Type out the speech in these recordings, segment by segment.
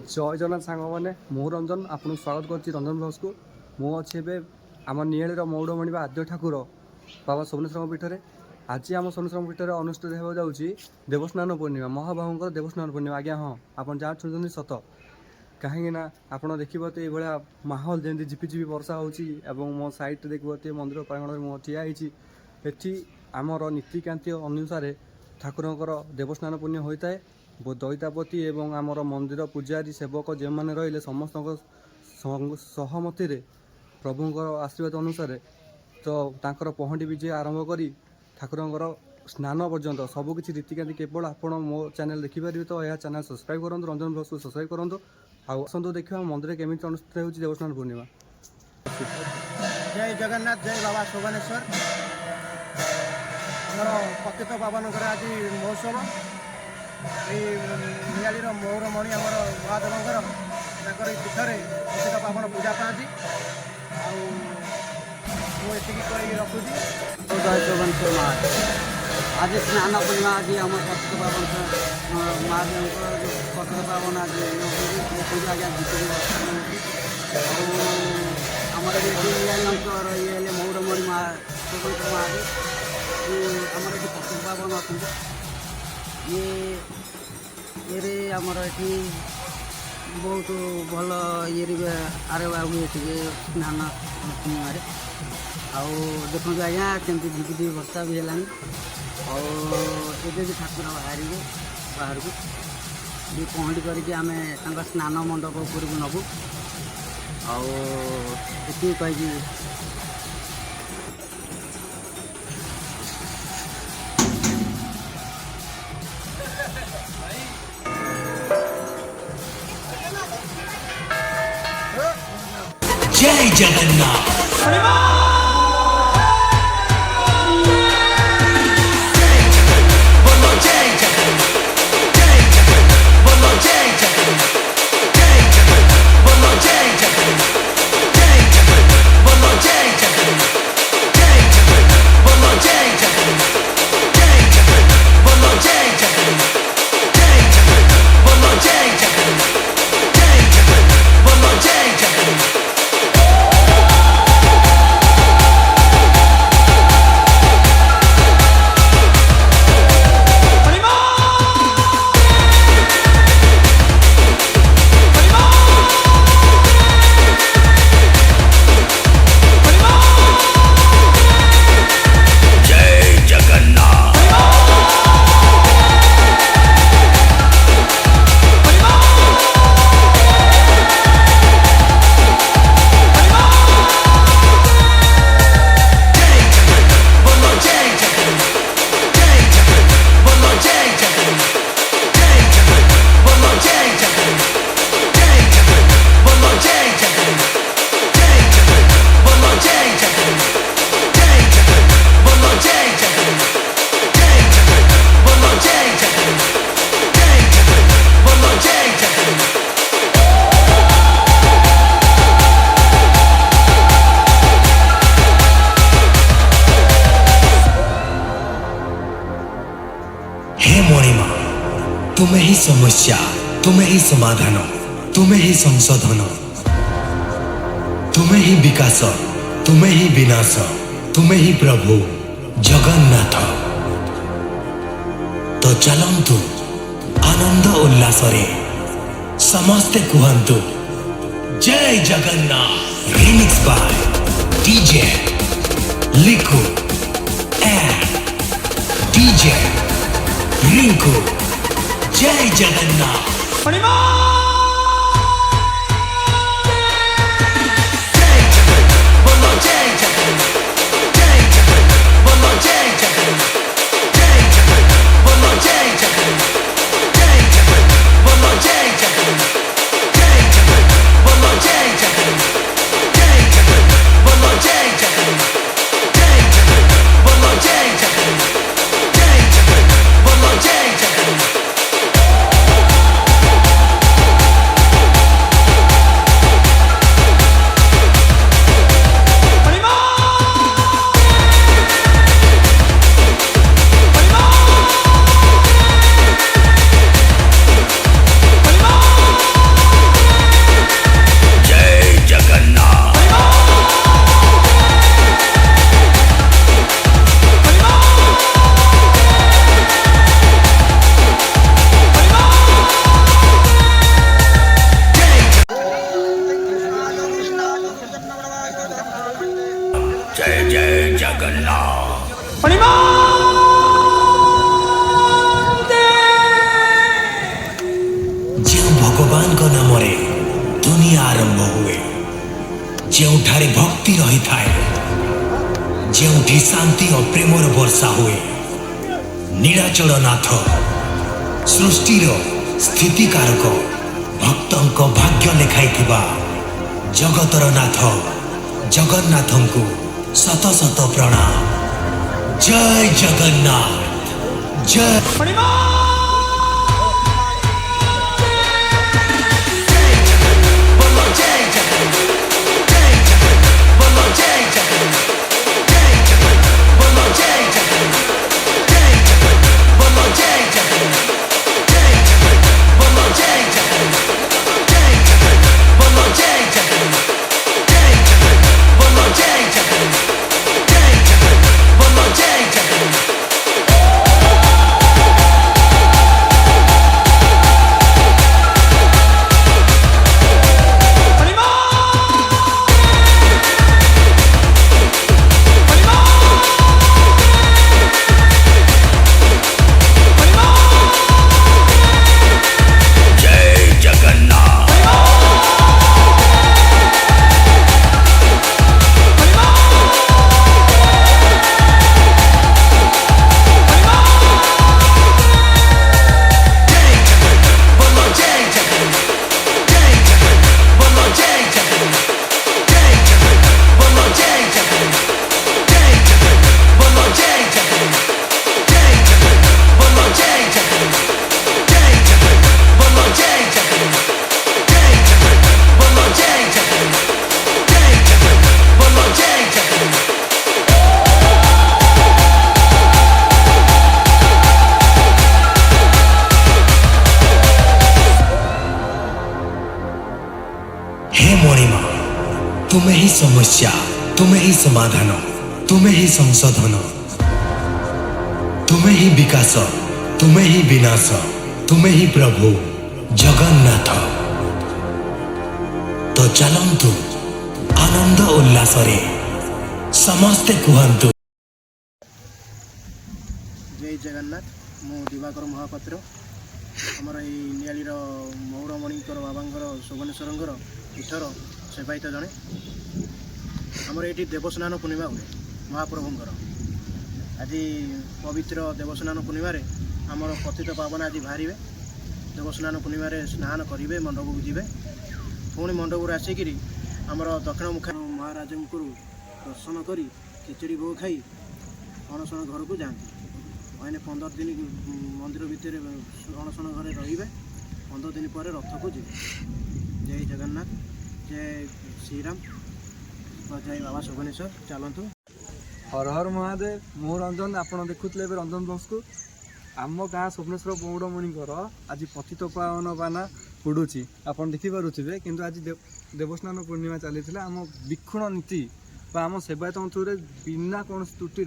जय जगन्नाथ सांग मैंने मु रंजन आपको स्वागत करुच्ची रंजन ब्लग्स को। मुझे आम निआली मौड़मणि आद्य ठाकुर बाबा सोमेश्वर पीठ में आज आम सोमेश्वर पीठ में अनुष्ठित हो जाऊँगी देवस्नान पूर्णिमा महाबाहूर देवस्नान पूर्णिमा। आज्ञा हाँ आप जहाँ शुणुंट सत कहीं आप देखिए तो ये माहौल जमी झिपिझिपि वर्षा हो मो सैड देखिए मंदिर प्रांगण में ठिया एटी आमर नीतिकांति अनुसार ठाकुरंकर देवस्नान पूर्णिमा होता है। दैतापति एवं आमर मंदिर पूजारी सेवक जो मैंने रही समस्त सहमति प्रभुंर आशीर्वाद अनुसार तो तांकर पहंडी विजय आरंभ करी ठाकुरंकर स्नान पर्यंत सबकि रीतिकांति केवल आप मो चैनल देखिपारे। तो यह चैनल सब्सक्राइब करूँ, रंजन ब्लग्स को सब्सक्राइब करूँ। आसतु देखा मंदिर केमी अनुष्ठित हो देवस्नान पूर्णिमा। जय जगन्नाथ, जय बाबा सोमेश्वर। पतित पावनकर आज महोत्सव निआली मौरमणि आम महादेवंकर पीठ में पतित पावन पूजा पाती आती रखुची। जय जगन्नाथ आज स्नान पूर्णिमा आज आम पतित पावन महादेव पतित पावन आज पूजा आज्ञा आमर ये अंचल ये मौरमणि महादेव आमर ये पतित पावन अच्छा ये आमर ये बहुत भल ये आरे हुए स्नान पूर्णिमा आउ देखो आज्ञा केमती झिपिझिपि वर्षा भी है भी ठाकुर बाहर बाहर को भी पहुँच करके आम स्नान मंडप उपरକୁ नबू आती कही जय जगन्नाथ। तुम्हें ही समस्या, तुम्हें ही समाधान, तुम्हें ही संशोधन, तुम्हें ही विकास, तुम्हें ही विनाश, तुम्हें ही प्रभु जगन्नाथ। तो चलंतु आनंद उल्लास समस्ते कहतु जय जगन्नाथ। रिमिक्स बाय डीजे लिखु एंड डीजे रिंकू। जय जगन्नाथ। ଭଗବାନଙ୍କ ନାମରେ ଦୁନିଆ ଆରମ୍ଭ ହୁଏ। ଯେଉଁଠାରେ ଭକ୍ତି ରହିଥାଏ, ଯେଉଁଠି ଶାନ୍ତି ଓ ପ୍ରେମର ବର୍ଷା ହୁଏ, ନୀଳାଚଳ ନାଥ ସୃଷ୍ଟିର ସ୍ଥିତିକାରକ ଭକ୍ତଙ୍କ ଭାଗ୍ୟ ଲେଖାଇଥିବା ଜଗତର ନାଥ ଜଗନ୍ନାଥଙ୍କୁ ଶତ ଶତ ପ୍ରଣାମ। ଜୟ ଜଗନ୍ନାଥ, ଜୟ तुम्हें ही समस्या, तुम्हें ही समाधान, तुम्हें ही संशोधन, तुम्हें ही विकास, तुम्हें ही विनाश, तुम्हें ही प्रभु जगन्नाथ। तो चलंतु आनंद उल्लास रे समस्ते कहतु जय जगन्नाथ। मु दिवाकर महापात्र आमर ये नियालीर मौड़मणिकर बाबांकर सुवनेश्वर पीठर सेवायित जड़े। आमर ये देवस्नान पूर्णिमा हुए महाप्रभुंर। आज पवित्र देवस्नान पूर्णिमा आमर पतित पावन आज बाहर देवस्नान पूर्णिमा स्नान करेंगे, मंडप को जी पुणी मंडप आसिक आमर दक्षिण मुखा महाराज को दर्शन कर खिचड़ी भोग खाई अणसण घर को जाती। मैंने 15 दिन मंदिर भितर अणसण घर रे 15 दिन पर रथ को जी। जय जगन्नाथ, जय श्रीराम, जय बाबा सुवनेश्वर। चलतु हर हर महादेव। मु रंजन, आपण देखुले रंजन ब्लग्स को। आम गाँ स्वप्नेश्वर पौड़मणिकर आज पतित पावन बाना उड़ूची आपन देखिपे। किंतु आज देवस्नान पूर्णिमा चली आम विक्षुण नीति आम सेवायत थ्रुरे बिना कौन त्रुटि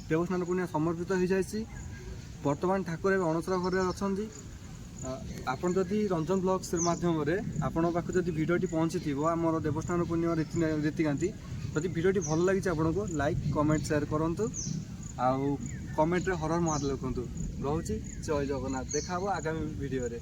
देवस्नान पूर्णिमा समर्पित हो जाए। बर्तमान ठाकुर अणसर घर अच्छा। आपन जदि रंजन ब्लग्स माध्यम आपण पाख जब भिडियोटी पहुँची थी आम देवस्नान पूर्णिमा रीतिकांति जदि भिडियोटी भल लगी आपन को लाइक कमेंट शेयर करूँ। आउ कमेंट हर हर महादेव लिखु। रोचे जय जगन्नाथ। देखा आगामी भिडियो रे।